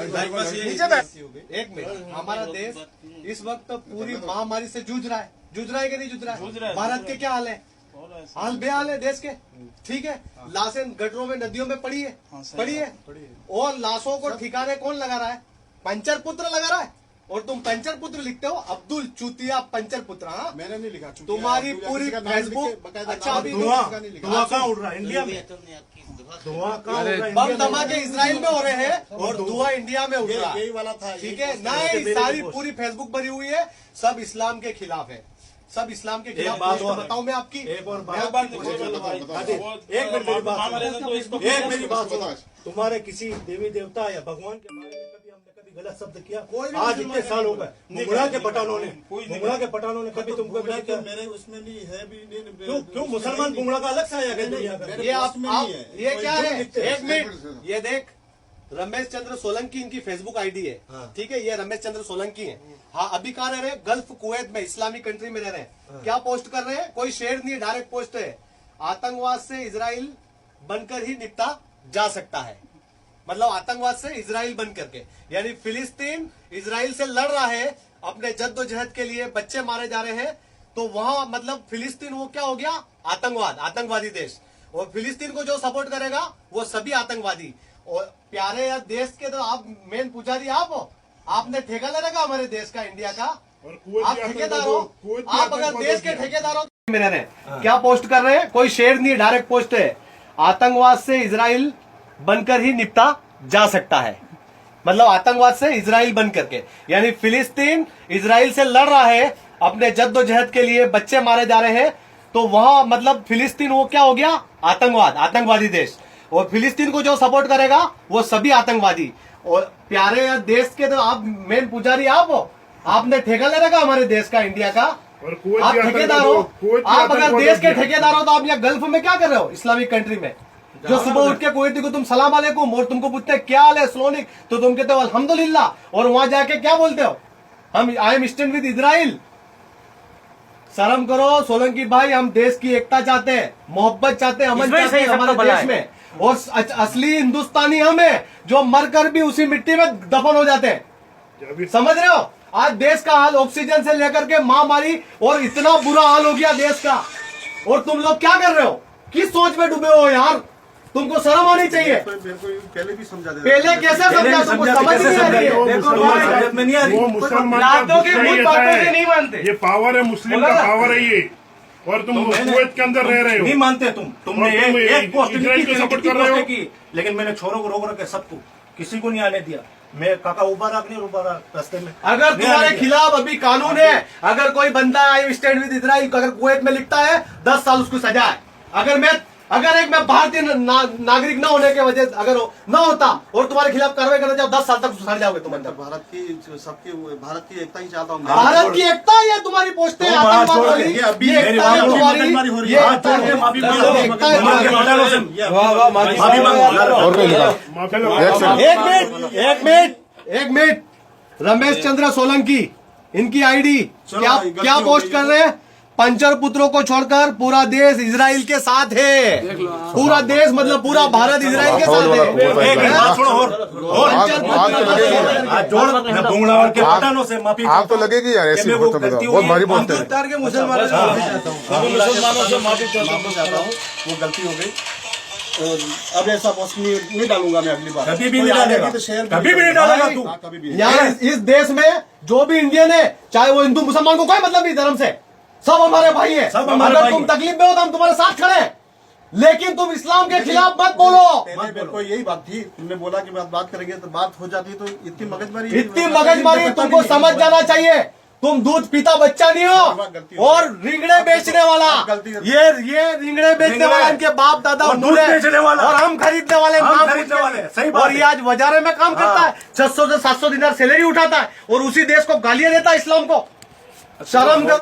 एक मिनट, हमारा देश इस वक्त पूरी महामारी से जूझ रहा है कि नहीं जूझ रहा है? भारत के क्या हाल है? हाल बेहाल है देश के, ठीक है। लाशें गटरों में नदियों में पड़ी है, और लाशों को ठिकाने कौन लगा रहा है? पंचर पुत्र लगा रहा है। और तुम पंचर पुत्र लिखते हो, अब्दुल चूतिया पंचर पुत्र। हाँ, मैंने नहीं लिखा। तुम्हारी पूरी फेसबुक। अच्छा, अभी धुआं कहाँ उड़ रहा है इंडिया में? धुआं कहाँ उड़ रहा है? बम धमाके इसराइल में हो रहे हैं और धुआं इंडिया में उड़ रहा है। यही वाला था, ठीक है। नहीं, सारी पूरी फेसबुक भरी हुई है, सब इस्लाम के खिलाफ है, सब इस्लाम के खिलाफ। बताऊं मैं आपकी एक मेरी बात सुनो। तुम्हारे किसी देवी देवता या भगवान के बारे में कभी हमने कभी गलत शब्द किया? आज इतने साल हो गए, मुगला के पठानों ने कभी तुमको मेरे उसमें नहीं है भी। क्यों मुसलमान बुंगड़ा का अलग से आया दुनिया का? ये क्या है? एक मिनट, ये देख, रमेश चंद्र सोलंकी इनकी फेसबुक आईडी है। ठीक है, ये रमेश चंद्र सोलंकी है। हाँ, अभी कहाँ रह रहे हैं? गल्फ कुवैत में, इस्लामिक कंट्री में रह रहे हैं। क्या पोस्ट कर रहे हैं? कोई शेयर नहीं है, डायरेक्ट पोस्ट है। आतंकवाद से इजराइल बनकर ही निपटा जा सकता है। मतलब आतंकवाद से इजराइल बन करके, यानी फिलिस्तीन इजराइल से लड़ रहा है अपने जद्दोजहद के लिए, बच्चे मारे जा रहे हैं, तो वहां मतलब फिलिस्तीन वो क्या हो गया? आतंकवादी देश। और फिलिस्तीन को जो सपोर्ट करेगा वो सभी आतंकवादी। और प्यारे यार देश के तो आप मेन पुजारी आप हो। आपने ठेका ले रखा हमारे देश का, इंडिया का। आप ठेकेदार हो। आप अगर देश के ठेकेदार हो में रह रहे हैं, क्या पोस्ट कर रहे हैं? कोई शेयर नहीं है, डायरेक्ट पोस्ट है। आतंकवाद से इजराइल बनकर ही निपटा जा सकता है। मतलब आतंकवाद से इजराइल बन करके, यानी फिलिस्तीन इजराइल से लड़ रहा है अपने जद्दोजहद के लिए, बच्चे मारे जा रहे हैं, तो वहां मतलब फिलिस्तीन वो क्या हो गया? आतंकवादी देश। और फिलिस्तीन को जो सपोर्ट करेगा वो सभी आतंकवादी। और प्यारे यार देश के तो आप मेन पुजारी आप हो। आपने ठेका ले रखा हमारे देश का, इंडिया का। आप ठेकेदार हो। आप अगर देश के ठेकेदार हो तो आप यहाँ गल्फ में क्या कर रहे हो? इस्लामिक कंट्री में जो सुबह उठ के कुवैती को तुम सलाम अलैकुम, और तुमको पूछते हैं क्या हाल है स्लोनिक, तो तुम कहते हो अल्हम्दुलिल्लाह। और वहां जाके क्या बोलते हो? हम I am stand with Israel. शर्म करो सोलंकी भाई, हम देश की एकता चाहते हैं, मोहब्बत चाहते हैं, अमन चाहते हैं हमारे देश में। और असली हिंदुस्तानी हम है जो मरकर भी उसी मिट्टी में दफन हो जाते हैं। समझ रहे हो? आज देश का हाल ऑक्सीजन से लेकर के महामारी, और इतना बुरा हाल हो गया देश का, और तुम लोग क्या कर रहे हो? किस सोच में डूबे हो यार? तुमको शर्म आनी चाहिए। पहले भी समझा दे। पहले कैसे समझा? तुमको समझ नहीं आ रही है। वो मुसलमान नहीं मानते। ये पावर है, मुस्लिम का पावर है ये। और तुम कुवैत के अंदर रह रहे हो, नहीं मानते तुमने एक पोस्ट सपोर्ट कर रहे हो की, लेकिन मैंने छोरों को रोक रखे, सबको, किसी को नहीं आने दिया। मैं काका उबारा नहीं उबारा रास्ते में। अगर तुम्हारे खिलाफ अभी कानून है, अगर कोई बंदा आई स्टैंड विद इजराइल अगर कुवैत में लिखता है 10 साल उसको सजा है। अगर एक मैं भारतीय नागरिक न होने के वजह अगर न होता और तुम्हारे खिलाफ कार्रवाई करना चाहो 10 साल तक सड़ जाओगे तुम अंदर। भारत की एकता ही चाहता हूँ। भारत की एकता, ये तुम्हारी पोस्ट है। एक मिनट, रमेश चंद्र सोलंकी इनकी आईडी क्या पोस्ट कर रहे हैं? पंचर पुत्रों को छोड़कर पूरा देश इजराइल के साथ है। पूरा देश मतलब पूरा भारत इजराइल के साथ है। आप तो लगेगी यार ऐसी बहुत भारी बोलते हैं। मुसलमानों से माफी चाहता हूँ, वो गलती हो गई। और अब ऐसा पोस्ट नहीं डालूंगा मैं अगली बार। कभी भी नहीं डालेगा, कभी भी नहीं डालेगा तू। कभी भी यहाँ इस देश में जो भी इंडियन है, चाहे वो हिंदू मुसलमान को कोई मतलब नहीं धर्म से, सब हमारे भाई है। अगर तुम तकलीफ में हो तो हम तुम्हारे साथ खड़े हैं, लेकिन तुम इस्लाम के खिलाफ मत बोलो। मेरे को यही बात थी, तुमने बोला कि बात करेंगे तो बात हो जाती, तो इतनी मगजमारी तुमको समझ जाना चाहिए। तुम दूध पीता बच्चा नहीं हो। और रिंगड़े बेचने वाला, ये रिंगड़े बेचने वाला इनके बाप दादा बेचने वाला, और हम खरीदने वाले, सही बात। और ये आज बाजारे में काम करता है, 600 से 700 दिनार सैलरी उठाता है, और उसी देश को गालियां देता है इस्लाम को। शर्म कर।